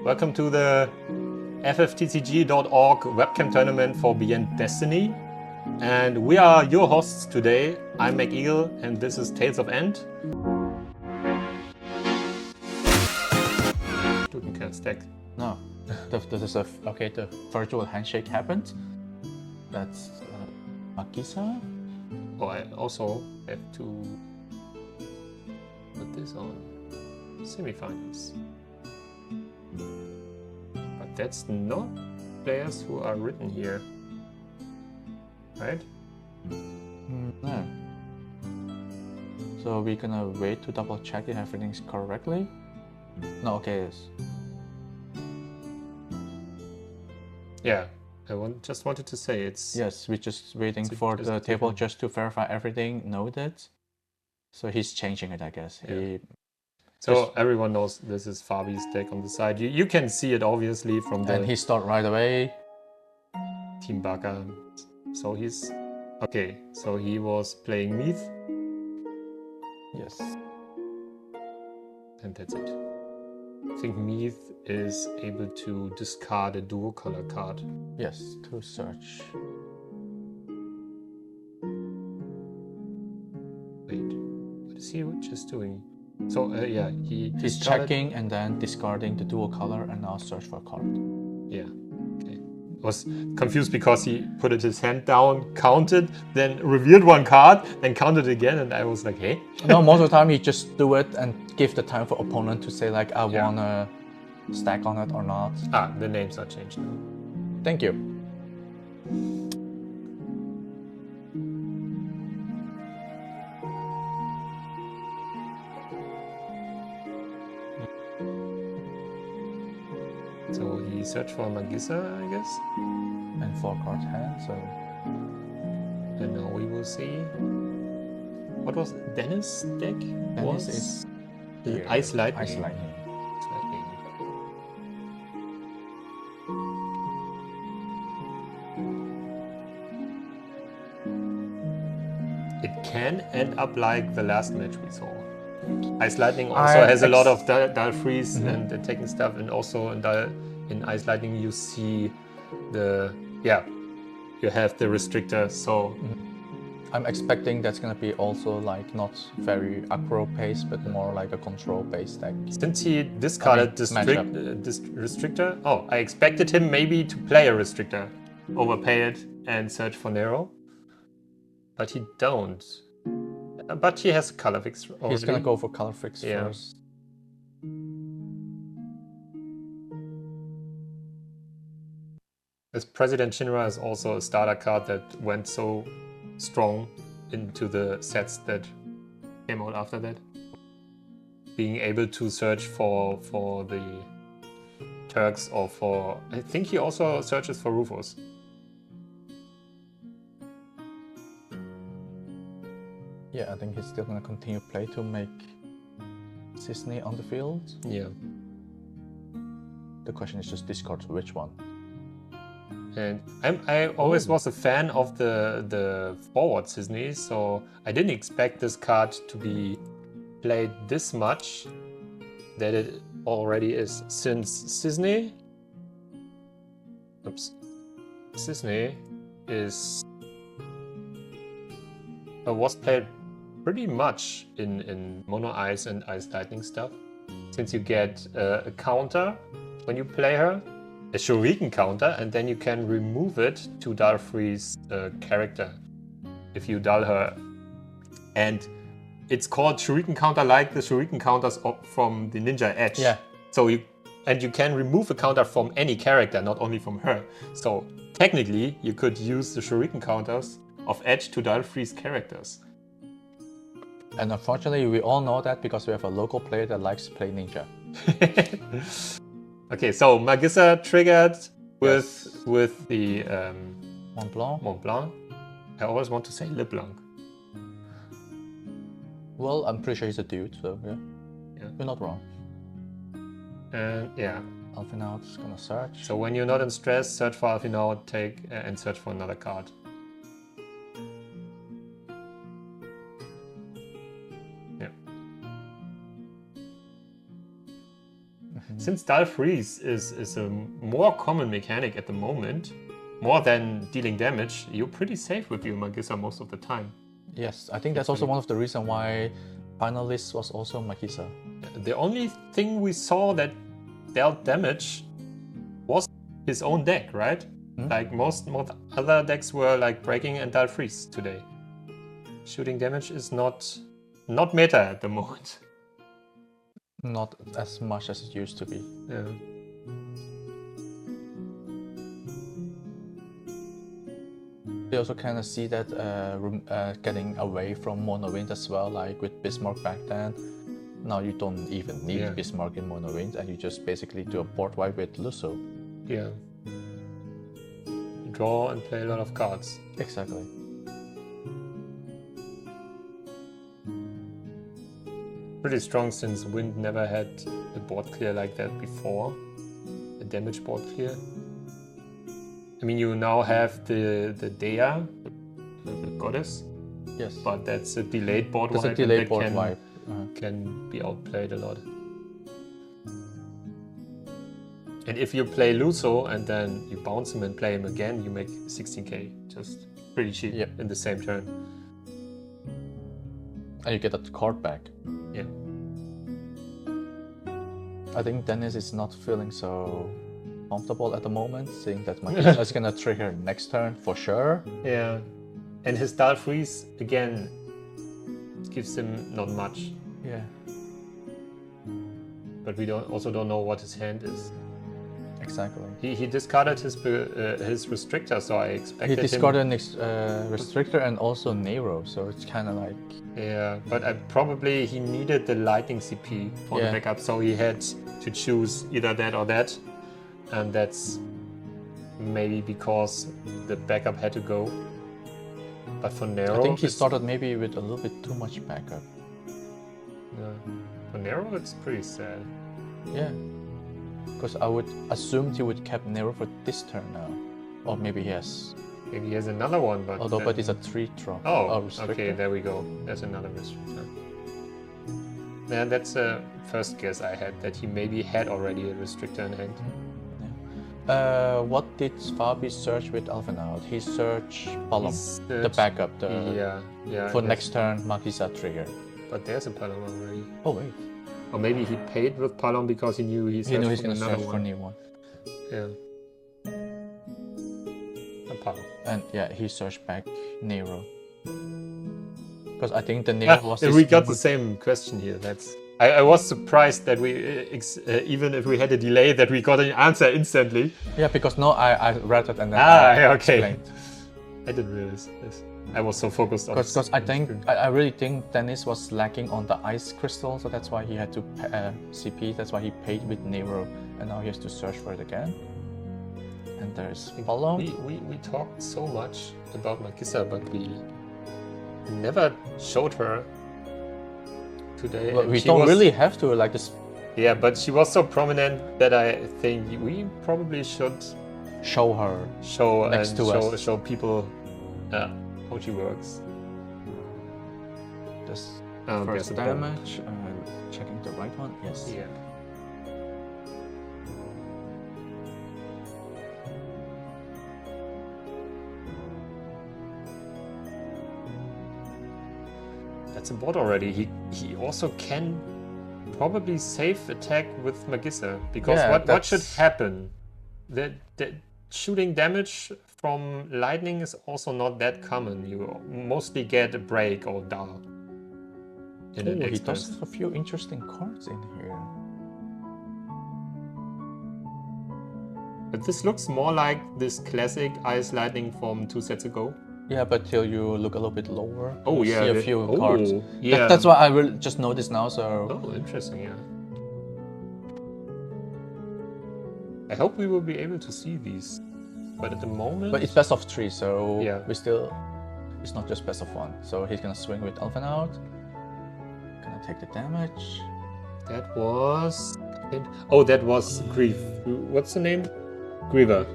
Welcome to the FFTCG.org webcam tournament for Beyond Destiny. And we are your hosts today. I'm MagEagle and this is Tales of End. You can't stack. No, okay, the virtual handshake happened. That's Magissa. Oh, I also have to put this on semifinals. But that's not players who are written here, right? No. So we're gonna wait to double check if everything's correctly. No, okay, yes. Yeah, just wanted to say it's... Yes, we're just waiting for the table just to verify everything noted. So he's changing it, I guess. Yeah. So everyone knows this is Fabi's deck on the side. You can see it obviously from the... And he started right away. Team Baka. So he's... Okay, so he was playing Meath. Yes. And that's it. I think Meath is able to discard a dual color card. Yes, to search. Wait, what is he just doing? So yeah, he's checking and then discarding the dual color and now search for a card. Yeah, okay. I was confused because he put his hand down, counted, then revealed one card, then counted again, and I was like, hey? No, most of the time he just do it and give the time for opponent to say like, I wanna stack on it or not. Ah, the names are changed now. Thank you. So he searched for Magissa, I guess? And 4 card hand, so... And now we will see... What was Dennis' deck? Dennis is here. Ice Lightning. Ice Lightning. It can end up like the last match we saw. Ice Lightning also has a lot of Dial Freeze and attacking stuff, and also in Ice Lightning you see the... Yeah, you have the restrictor, so... I'm expecting that's gonna be also like not very aggro based, but more like a control based deck. Since he discarded restrictor, I expected him maybe to play a restrictor, overpay it and search for Nero, but he don't. But he has color fix already. He's gonna go for color fix first. As President Shinra is also a starter card that went so strong into the sets that came out after that. Being able to search for the Turks or for... I think he also searches for Rufus. Yeah, I think he's still gonna continue play to make Cisne on the field. Yeah. The question is just discard which one. And I always was a fan of the forward Cisne, so I didn't expect this card to be played this much that it already is. Since Cisne is was played pretty much in Mono Ice and Ice Lightning stuff. Since you get a counter when you play her, a Shuriken counter, and then you can remove it to Dial Freeze character if you dull her. And it's called Shuriken counter like the Shuriken counters from the Ninja Edge. Yeah. So you can remove a counter from any character, not only from her. So technically you could use the Shuriken counters of Edge to Dial Freeze characters. And unfortunately we all know that because we have a local player that likes to play Ninja. Okay, so Magissa triggered with the Mont Blanc. Mont Blanc. I always want to say Le Blanc. Well, I'm pretty sure he's a dude, so yeah. You're not wrong. And yeah. Alphinaud's gonna search. So when you're not in stress, search for Alphinaud, take and search for another card. since Dull Freeze is a more common mechanic at the moment, more than dealing damage, you're pretty safe with your Magissa most of the time. Yes, I think that's also one of the reasons why finalist was also Magissa. The only thing we saw that dealt damage was his own deck, right? Like most other decks were like breaking and Dull Freeze today. Shooting damage is not meta at the moment. Not as much as it used to be. Yeah. We also kind of see that getting away from mono wind as well, like with Bismarck back then. Now you don't even need Bismarck in mono wind, and you just basically do a board wipe with Lusso. Yeah. Draw and play a lot of cards. Exactly. Pretty strong since Wind never had a board clear like that before. A damage board clear. I mean, you now have the Dea, the goddess. Yes. But that's a delayed board wipe. That's a delayed board wipe. Can be outplayed a lot. And if you play Lusso and then you bounce him and play him again, you make 16k. Just pretty cheap in the same turn. And you get that card back. Yeah. I think Dennis is not feeling so comfortable at the moment, seeing that Magissa is gonna trigger next turn for sure. Yeah. And his Dull Freeze, again, gives him not much. Yeah. But we also don't know what his hand is. Exactly. He discarded his restrictor, so I expected he discarded an restrictor and also Nero, so it's kind of like... Yeah, but probably he needed the lightning CP for the backup, so he had to choose either that or that. And that's maybe because the backup had to go. But for Nero... I think he started maybe with a little bit too much backup. Yeah. For Nero, it's pretty sad. Yeah. Because I would assume he would keep Nero for this turn now. Or maybe he has... Maybe he has another one, but... Although, but it's a 3-drop. Oh, okay, there we go. There's another restrictor. Yeah, that's the first guess I had, that he maybe had already a restrictor in hand. Yeah. What did Fabi search with Alphinaud? He searched Palom, the backup, for next turn, Magissa trigger. But there's a Palom already. Oh, wait. Or maybe he paid with Palom because he knew he's going to search for a new one. Yeah. A Palom. And yeah, he searched back Nero. Because I think the Nero was... We got the same question here. That's. I was surprised that we, even if we had a delay, that we got an answer instantly. Yeah, because no, I read it and then okay. Explained. I didn't realize this. I was so focused on... Because I really think Dennis was lacking on the ice crystal, so that's why he had to CP, that's why he paid with Nero, and now he has to search for it again. And there's Palom. We talked so much about Magissa, but we never showed her today. Well, we don't really have to, like this. Yeah, but she was so prominent that I think we probably should show her. Show people how she works. This first damage. Checking the right one. Yes. Yeah. That's a board already. He also can probably safe attack with Magissa, because what should happen? The shooting damage from lightning is also not that common. You mostly get a break or dull. He does have a few interesting cards in here. But this looks more like this classic Ice Lightning from 2 sets ago. Yeah, but till you look a little bit lower, you see a few cards. Yeah. That's why I will just notice now. So. Oh, interesting. Yeah. I hope we will be able to see these, but at the moment. But it's best of 3, so yeah. It's not just best of 1. So he's gonna swing with Alphinaud. Gonna take the damage. That was. That was Grief. What's the name? Griever.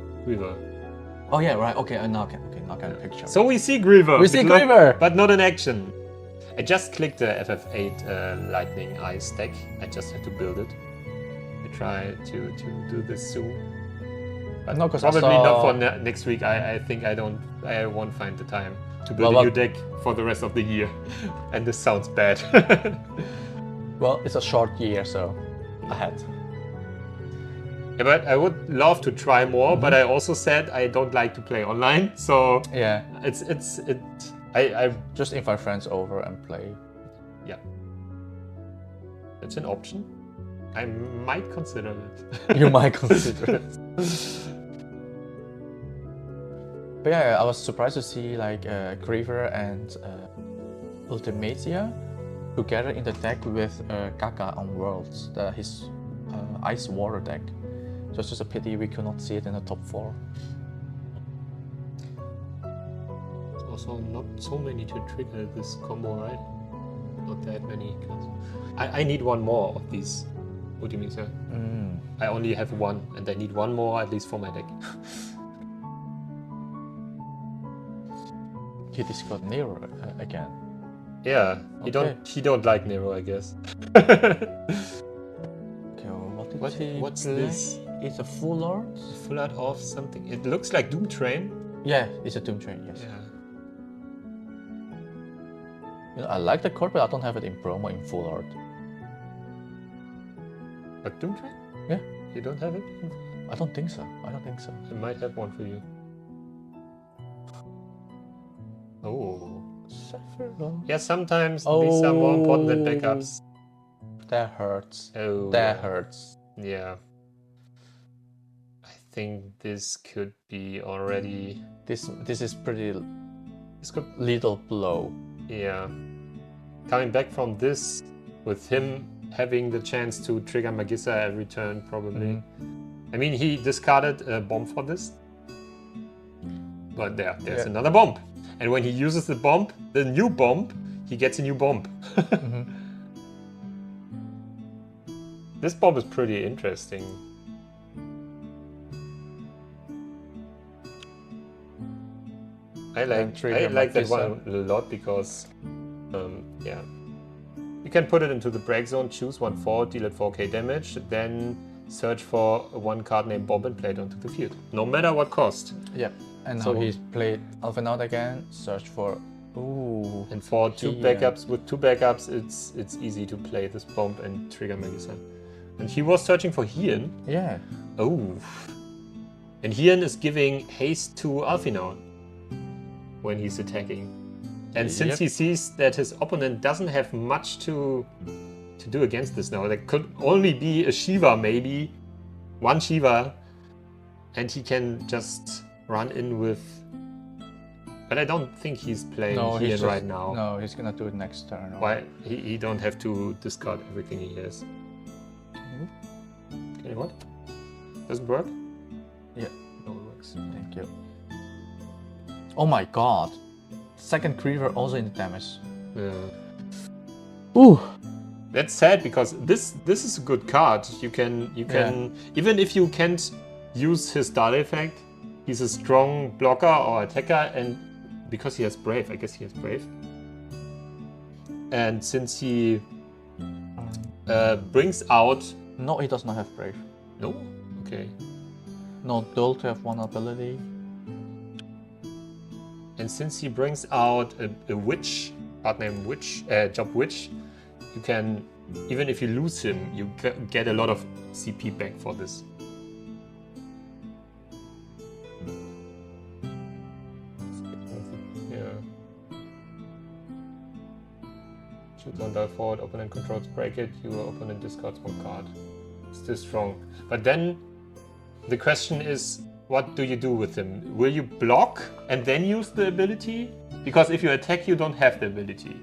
Oh yeah, right. Okay, now I can picture. So we see Griever. We see Griever, but not in action. I just clicked the FF8 Lightning Ice deck. I just had to build it. It try to do this soon. But No, 'cause probably I not for saw- next week. I think I won't find the time to build a new deck for the rest of the year. And this sounds bad. Well, it's a short year, so ahead. Yeah, but I would love to try more. But I also said I don't like to play online, so Yeah, I just invite friends over and play. yeah, it's an option. I might consider it. You might consider it. But yeah, I was surprised to see like Creeper and Ultimacia together in the deck with Kaka on Worlds, his Ice Water deck. So it's just a pity we could not see it in the top 4. There's also not so many to trigger this combo, right? Not that many. I need one more of these Ultimacia. I only have one, and I need one more at least for my deck. He discarded Nero again. Yeah, Okay. he don't like Nero, I guess. Okay, well, What's play? this? It's a full art. Full art of something. It looks like Doom Train. Yeah, it's a Doom Train. Yes. Yeah. You know, I like the card, but I don't have it in promo in full art. But Doom Train? Yeah. You don't have it? I don't think so. I don't think so. I might have one for you. Oh. Sephiroth. Yeah, sometimes these are more important than backups. That hurts. Oh. That hurts. Yeah. I think this could be already... This is pretty This could... little blow. Yeah. Coming back from this, with him having the chance to trigger Magissa every turn, probably. I mean, he discarded a bomb for this. But there's another bomb. And when he uses the bomb, the new bomb, he gets a new bomb. This bomb is pretty interesting. I like that one a lot because, yeah. You can put it into the break zone, choose 1/4, deal it 4k damage, then search for one card named Bomb and play it onto the field. No matter what cost. Yep. And so he's played Alphanaut again, search for... Ooh. And for two backups, with 2 backups, it's easy to play this bomb and trigger Magissa. And he was searching for Hien. Yeah. Oh. And Hien is giving haste to Alphinaut when he's attacking. And since he sees that his opponent doesn't have much to do against this now, there could only be a Shiva maybe, one Shiva, and he can just run in with... But I don't think he's playing Hien right now. No, he's gonna do it next turn. Why? He don't have to discard everything he has. Okay, what? Doesn't work? Yeah. No, it works. Thank you. Oh my god. Second Creeper also in the damage. Yeah. Ooh. That's sad because this is a good card. You can even if you can't use his dart effect, he's a strong blocker or attacker, and because he has Brave, I guess he has Brave. And since he brings out... No, he does not have Brave. No? Okay. No, Dull to have one ability. And since he brings out a witch, card named Witch, Job Witch, you can, even if you lose him, you get a lot of CP back for this. Yeah. Choose on die forward, opponent controls break it, your opponent discards 1 card. Still strong. But then the question is, what do you do with him? Will you block and then use the ability? Because if you attack, you don't have the ability.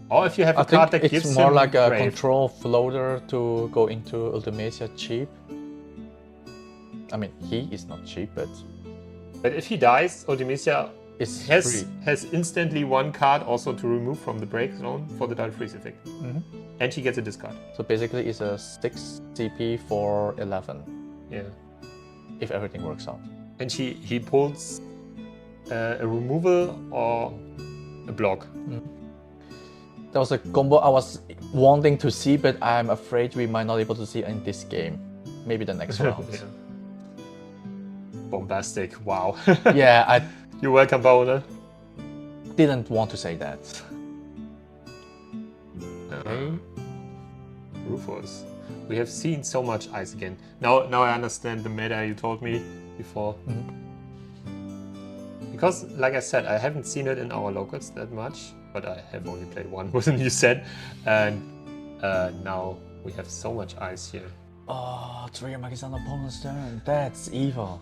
Or if you have a card that gives him... it's more like a Brave. control floater to go into Ultimacia cheap. I mean, he is not cheap, but... But if he dies, Ultimacia It's has instantly 1 card also to remove from the break zone for the Dull Freeze effect. And he gets a discard. So basically it's a 6 CP for 11. Yeah. If everything works out. And he pulls a removal or a block. That was a combo I was wanting to see, but I'm afraid we might not be able to see in this game. Maybe the next round. Yeah. Bombastic, wow. Yeah, I You're welcome, Paola. didn't want to say that. Okay. Rufus. We have seen so much ice again. Now I understand the meta you told me before. Because, like I said, I haven't seen it in our locals that much, but I have only played one with a new set, and now we have so much ice here. Oh, trigger Magissa on opponent's turn. That's evil.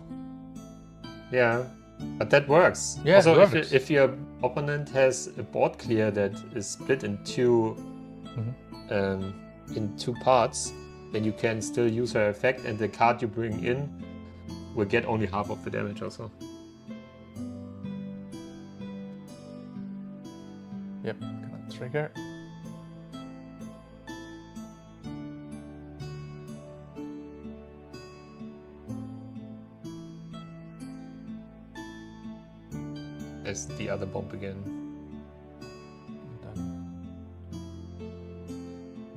Yeah, but that works. Yeah, also, it works. if your opponent has a board clear that is split in two parts, then you can still use her effect, and the card you bring in will get only half of the damage also. Yep, gonna trigger. There's the other bomb again.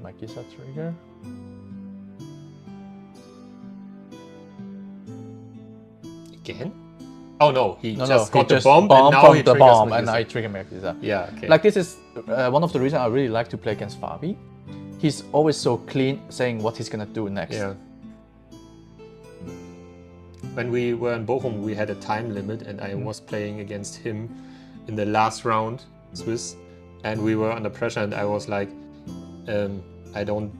Magissa trigger. Again? Oh no, he No, just he got the just bomb, and bombed now from he the triggers bomb, and Magissa. I trigger Magissa. Yeah, okay. Like, this is one of the reasons I really like to play against Fabi. He's always so clean, saying what he's gonna do next. Yeah. When we were in Bochum, we had a time limit, and I was playing against him in the last round, Swiss, and we were under pressure, and I was like, I don't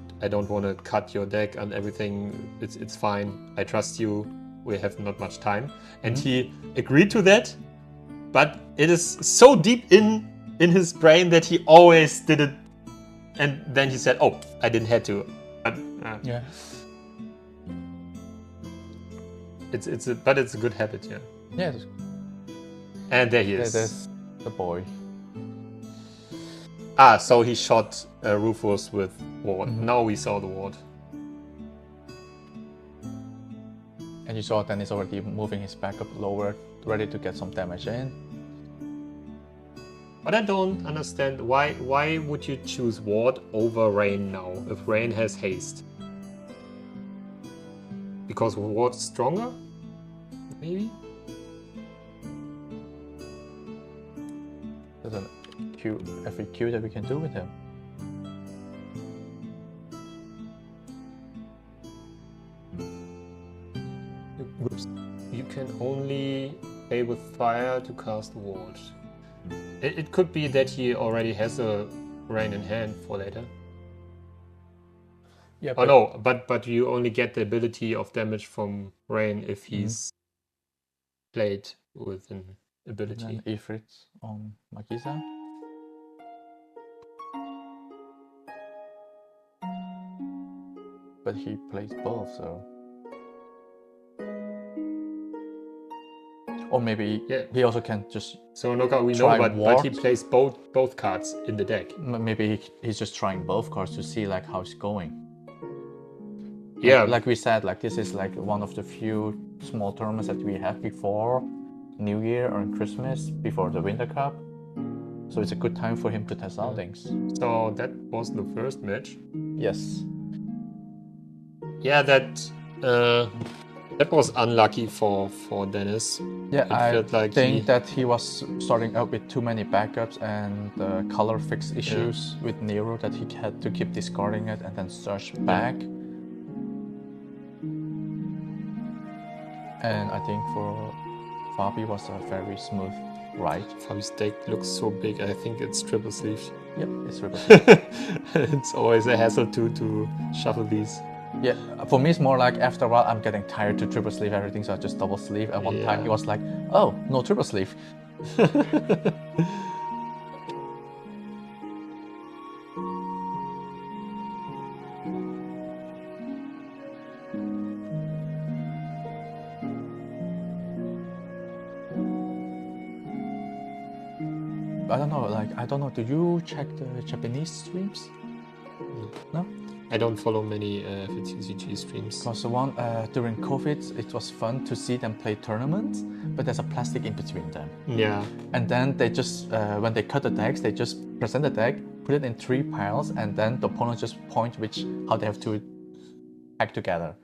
want to cut your deck and everything. It's fine. I trust you. We have not much time, and he agreed to that. But it is so deep in his brain that he always did it, and then he said, "Oh, I didn't have to." But, Yeah. But it's a good habit, yeah. Yeah. And there he is. There's the boy. Ah, so he shot Rufus with ward. Now we saw the ward. And you saw then he's already moving his backup lower, ready to get some damage in. But I don't understand why would you choose ward over rain now if rain has haste? Because ward's stronger? Maybe? There's a FAQ that we can do with him. Whoops. You can only play with fire to cast ward. It could be that he already has a rain in hand for later. Yeah. Oh no, but you only get the ability of damage from rain if he's played with an ability. And Ifrit on Magissa. But he plays both, so. Or maybe he also can just. So Noka, we know, try but he ward. plays both cards in the deck. Maybe he's just trying both cards to see like how it's going. Yeah, Like we said, like this is like one of the few small tournaments that we have before New Year or Christmas, before the Winter Cup. So it's a good time for him to test out things. so that was the first match. Yes. Yeah, that was unlucky for Dennis. Yeah, It I felt like think that he was starting out with too many backups and color fix issues with Nero, that he had to keep discarding it and then search back. And I think for Fabi was a very smooth ride. Fabi's deck looks so big. I think it's triple sleeved. Yep, it's really It's always a hassle to shuffle these. Yeah, for me it's more like after a while I'm getting tired to triple sleeve everything, so I just double sleeve. And one time it was like, oh, no triple sleeve. I don't know, do you check the Japanese streams? No? I don't follow many FFTCG streams. Because the one during COVID, it was fun to see them play tournaments, but there's a plastic in between them. Yeah. And then they just, when they cut the decks, they just present the deck, put it in 3 piles, and then the opponent just point how they have to hack together.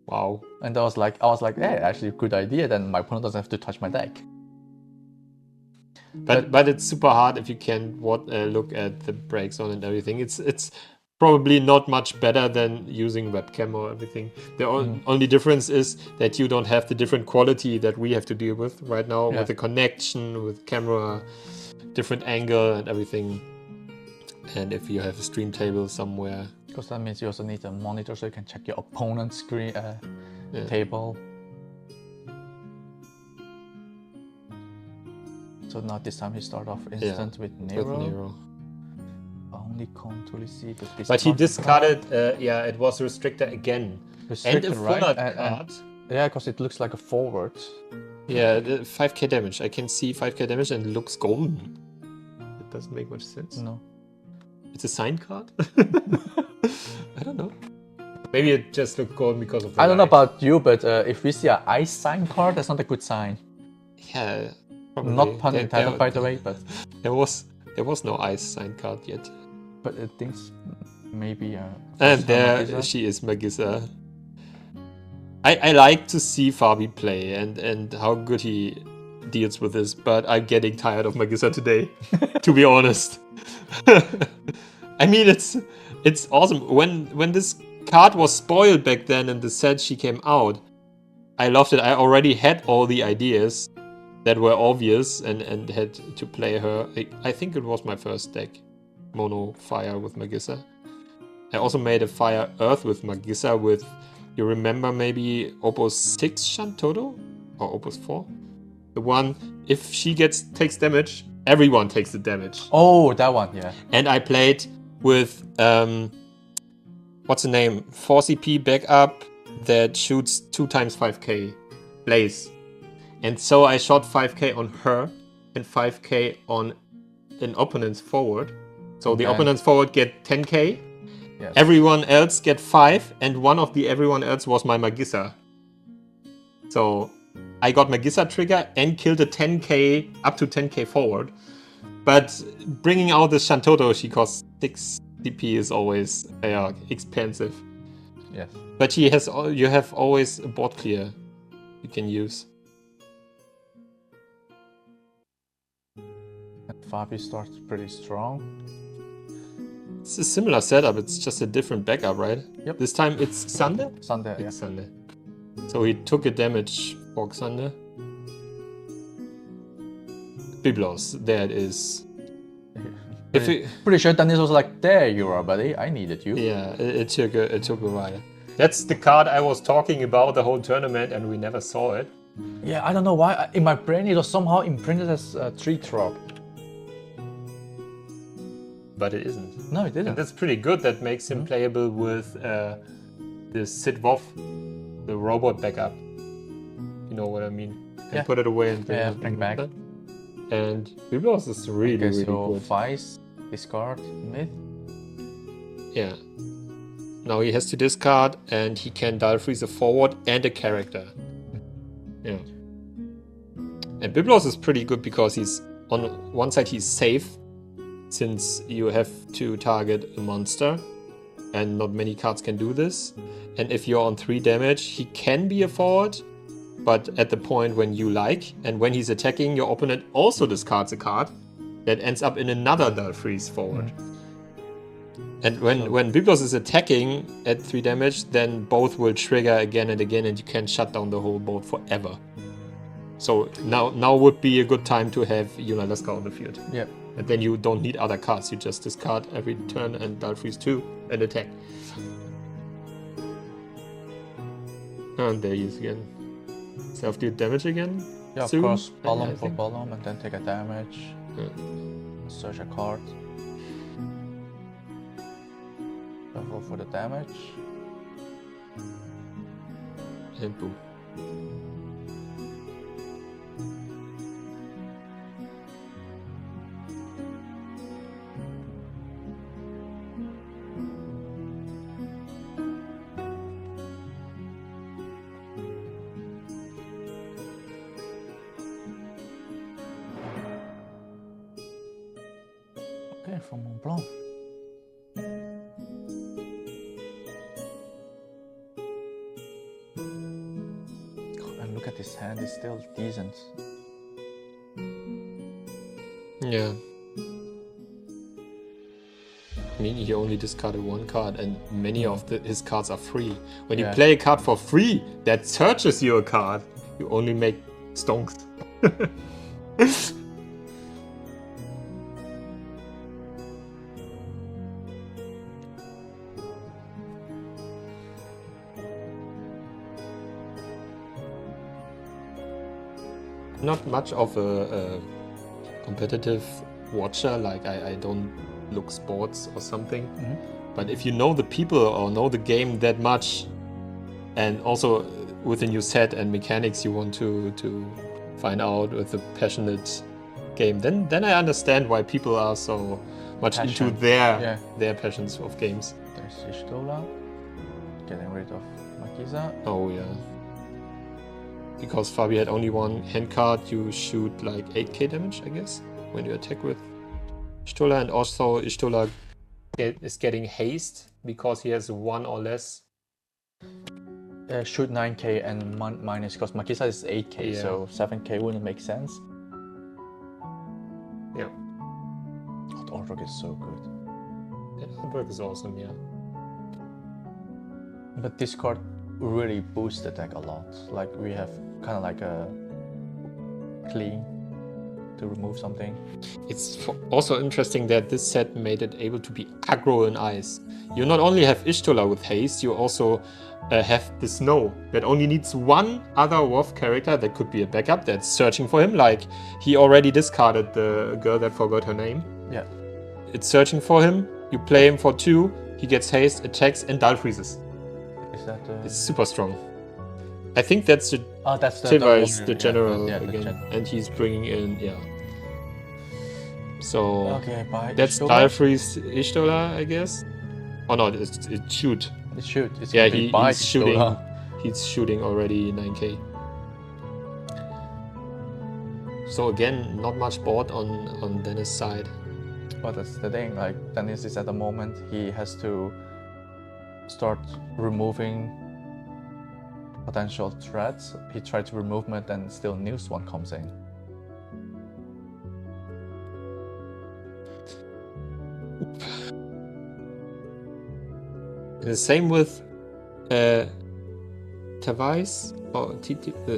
Wow. And I was like, hey, actually a good idea. Then my opponent doesn't have to touch my deck. But it's super hard if you can't look at the break zone and everything. It's probably not much better than using webcam or everything. The only difference is that you don't have the different quality that we have to deal with right now with the connection, with camera, different angle and everything. And if you have a stream table somewhere. Because that means you also need a monitor so you can check your opponent's screen table. So now this time he start off instant with Nero. Only can't really see, but he discarded. It was restrictor again. Restricted, and a full right? card. Yeah, because it looks like a forward. Yeah, 5k damage. I can see 5k damage and it looks golden. It doesn't make much sense. No. It's a signed card? I don't know. Maybe it just looked golden because of the I don't know about you, but if we see an ice sign card, that's not a good sign. Yeah, probably. Not pun intended, by the way, but... There was no ice sign card yet. But it thinks maybe... and there Magissa. She is, Magissa. I like to see Fabi play and how good he deals with this, but I'm getting tired of Magissa today, to be honest. I mean, it's awesome. When this card was spoiled back then in the set she came out, I loved it. I already had all the ideas that were obvious and had to play her. I think it was my first deck, mono fire with Magissa. I also made a fire earth with Magissa with, you remember maybe Opus 6 Shantoto? Or Opus 4? The one, if she takes damage, everyone takes the damage. Oh, that one, yeah. And I played with, what's the name? 4CP backup that shoots 2 times 5k Blaze. And so I shot 5k on her and 5k on an opponent's forward. So the opponent's forward get 10k. Yes. Everyone else get 5, and one of the everyone else was my Magissa. So I got Magissa trigger and killed a 10k, up to 10k forward. But bringing out the Shantoto, she costs 6 CP is always expensive. Yes. But you have always a board clear you can use. And Fabi starts pretty strong. It's a similar setup, it's just a different backup, right? Yep. This time it's Sunday? Sunday, it's Sunday. So he took a damage for Sunday. Biblos, there it is. Pretty sure Dennis was like, there you are, buddy, I needed you. Yeah, it took a while. That's the card I was talking about the whole tournament and we never saw it. Yeah, I don't know why. In my brain it was somehow imprinted as a 3-drop. But it isn't. No, it didn't. And that's pretty good. That makes him playable with the Sid Wolf, the robot backup. You know what I mean? You can put it away and bring back. And Biblos is really good. Vice, discard, mid. Yeah. Now he has to discard and he can dial freeze a forward and a character. Yeah. And Biblos is pretty good because he's on one side he's safe, since you have to target a monster and not many cards can do this. And if you're on 3 damage, he can be a forward, but at the point when you like, and when he's attacking, your opponent also discards a card that ends up in another Dull Freeze forward. And when Biblos is attacking at 3 damage, then both will trigger again and again and you can shut down the whole board forever. So now would be a good time to have Yunalaska on the field. Yeah. And then you don't need other cards, you just discard every turn and Dull Freeze 2 and attack. And there he is again. Self-deal damage again? Yeah, soon? Of course, Bolum for Bolum and then take a damage. Yeah. Search a card. Roll for the damage. And boom. from Mont Blanc. And look at his hand, it's still decent. Yeah. I mean, he only discarded one card, and many of his cards are free. When you play a card for free, that searches you a card. You only make stonks. Not much of a competitive watcher, like I don't look sports or something. But if you know the people or know the game that much, and also with a new set and mechanics you want to find out with a passionate game, then I understand why people are so much into their passions of games. There's Ishtola, getting rid of Magissa. Oh yeah. Because Fabi had only one hand card, you shoot like 8k damage, I guess, when you attack with Ishtola, and also Ishtola is getting haste because he has one or less. Shoot 9k and minus, because Magissa is 8k, so 7k wouldn't make sense. Yeah. Oh, the artwork is so good. The artwork is awesome, yeah. But this card really boosts the deck a lot. Like, we have kind of like a clean to remove something. It's also interesting that this set made it able to be aggro in ice. You not only have Ishtola with haste, you also have the Snow that only needs one other WoW character that could be a backup that's searching for him. Like, he already discarded the girl that forgot her name. Yeah. It's searching for him. You play him for 2, he gets haste, attacks, and dull freezes. Is that It's super strong. I think that's the that's the general again, and he's bringing in So that's dull freeze Ishtola, I guess. Oh no, it's shoot. It's shoot. It's he's shooting. He's shooting already 9k. So again, not much board on Dennis' side. But that's the thing. Like, Dennis is at the moment, he has to start removing potential threats. He tried to remove them, then still news one comes in. The same with Tavais, or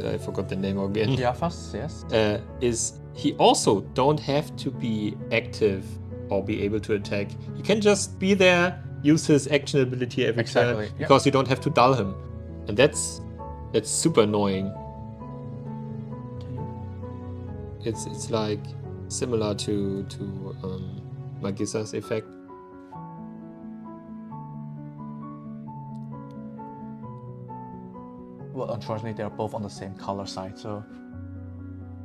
I forgot the name again. Tiafas, yes. Is he also don't have to be active or be able to attack. He can just be there, use his action ability every turn, because you don't have to dull him. And that's super annoying. It's like similar to Magissa's effect. Well, unfortunately, they're both on the same color side, so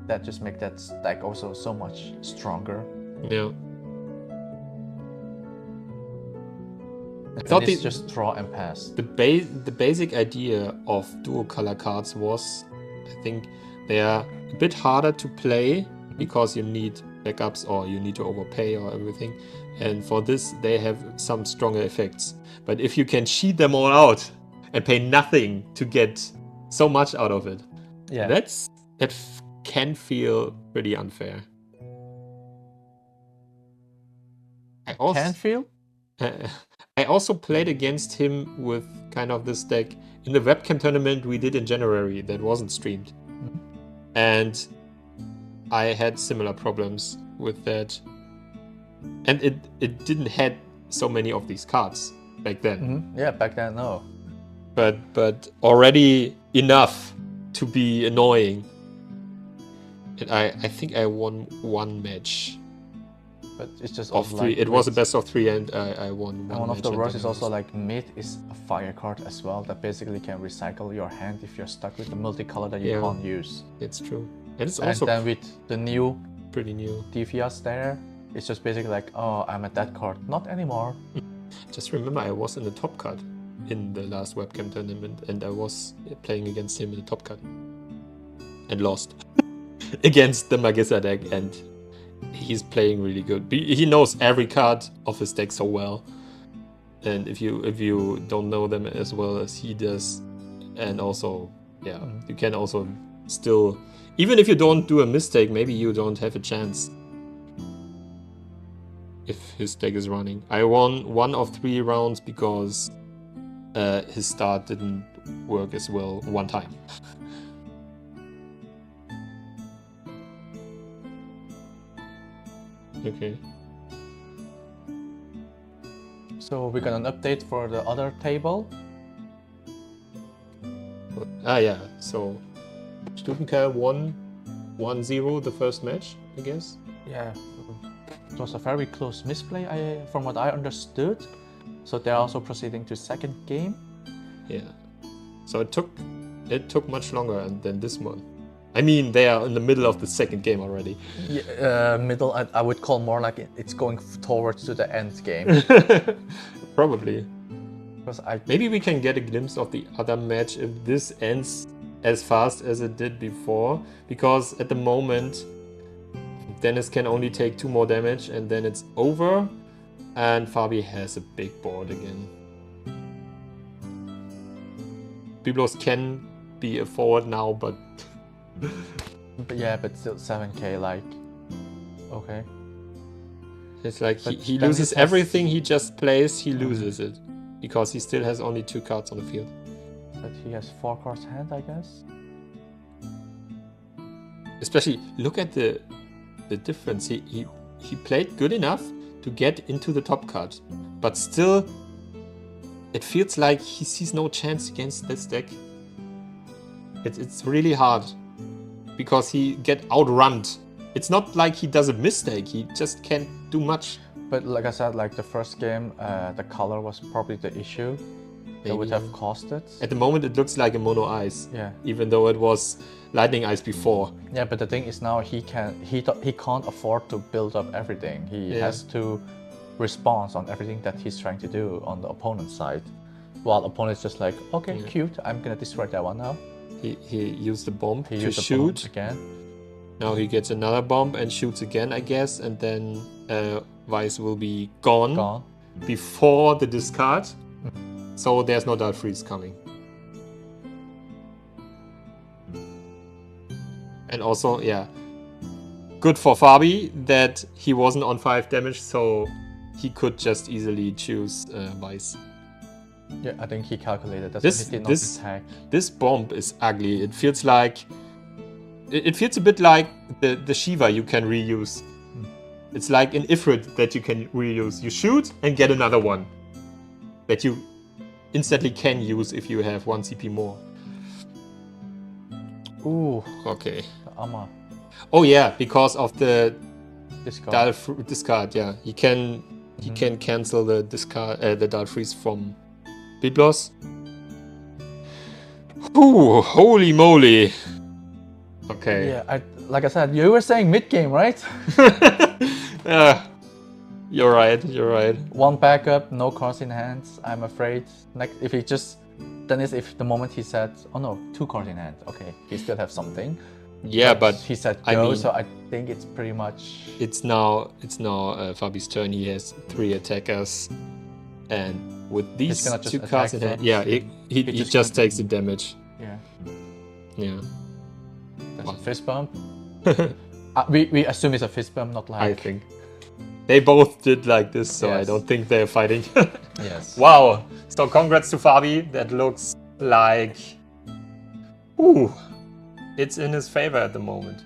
that just makes that deck also so much stronger. Yeah. I thought it's just draw and pass. The basic idea of dual color cards was, I think, they are a bit harder to play because you need backups or you need to overpay or everything. And for this, they have some stronger effects. But if you can cheat them all out and pay nothing to get so much out of it, that can feel pretty unfair. I also played against him with kind of this deck in the Webcam tournament we did in January that wasn't streamed. And I had similar problems with that. And it didn't had so many of these cards back then. Yeah, back then, no. But already enough to be annoying. And I think I won one match. But it's just of 3. It was a best of 3 and I won one. And one match of the worst is also like mid is a fire card as well that basically can recycle your hand if you're stuck with the multicolor that you can't use. It's true. And it's also then with the new pretty new Tifias there, it's just basically like, oh, I'm at that card. Not anymore. Just remember I was in the top cut in the last Webcam tournament and I was playing against him in the top cut and lost against the Magissa deck, and he's playing really good. He knows every card of his deck so well, and if you don't know them as well as he does, and also you can also still, even if you don't do a mistake, maybe you don't have a chance if his deck is running. I won 1 of 3 rounds because his start didn't work as well one time. Okay. So we got an update for the other table. Yeah, so Stubenker won 1-0 the first match, I guess. Yeah, it was a very close misplay from what I understood. So they're also proceeding to second game. Yeah. So it took much longer than this one. I mean, they are in the middle of the second game already. Yeah, middle, I would call more like it's going towards to the end game. Probably. Because maybe we can get a glimpse of the other match if this ends as fast as it did before. Because at the moment, Dennis can only take 2 more damage and then it's over. And Fabi has a big board again. Biblos can be a forward now, but... yeah, but still 7k, like... Okay. It's like he loses everything he just plays, he loses it. Because he still has only 2 cards on the field. But he has 4 cards hand, I guess? Especially, look at the difference. He played good enough to get into the top card. But still, it feels like he sees no chance against this deck. It's really hard. Because he get outrun. It's not like he does a mistake, he just can't do much. But like I said, like the first game, the color was probably the issue. That would have caused it. At the moment it looks like a mono ice. Yeah. Even though it was lightning ice before. Yeah, but the thing is now he can't afford to build up everything. He has to respond on everything that he's trying to do on the opponent's side. While opponent's just like, okay, cute, I'm gonna destroy that one now. He used the bomb to used shoot. The bomb again. Now he gets another bomb and shoots again, I guess, and then Vice will be gone before the discard. So there's no Dark Freeze coming. And also, good for Fabi that he wasn't on 5 damage, so he could just easily choose Vice. Yeah, I think he calculated that. He did not attack. This bomb is ugly. It feels like... It feels a bit like the Shiva you can reuse. It's like an Ifrit that you can reuse. You shoot and get another one. That you instantly can use if you have 1 CP more. Ooh. Okay. The Amma. Oh yeah, because of the discard, yeah. He can cancel the discard, the Dark Freeze from Biblos. Ooh, holy moly. Okay. Yeah, like I said, you were saying mid game, right? Yeah. You're right. 1 backup, no cards in hands. I'm afraid. Next, if he just, then is if the moment he said, oh no, 2 cards in hand. Okay, he still have something. Yeah, but he said go, so I think it's pretty much. It's now Fabi's turn. He has 3 attackers, and with these 2 cards in hand, he just takes the damage. Yeah. That's a fist bump. We assume it's a fist bump, not like. I think they both did like this, so Yes. I don't think they're fighting. Yes. Wow. So congrats to Fabi. That looks like... Ooh. It's in his favor at the moment.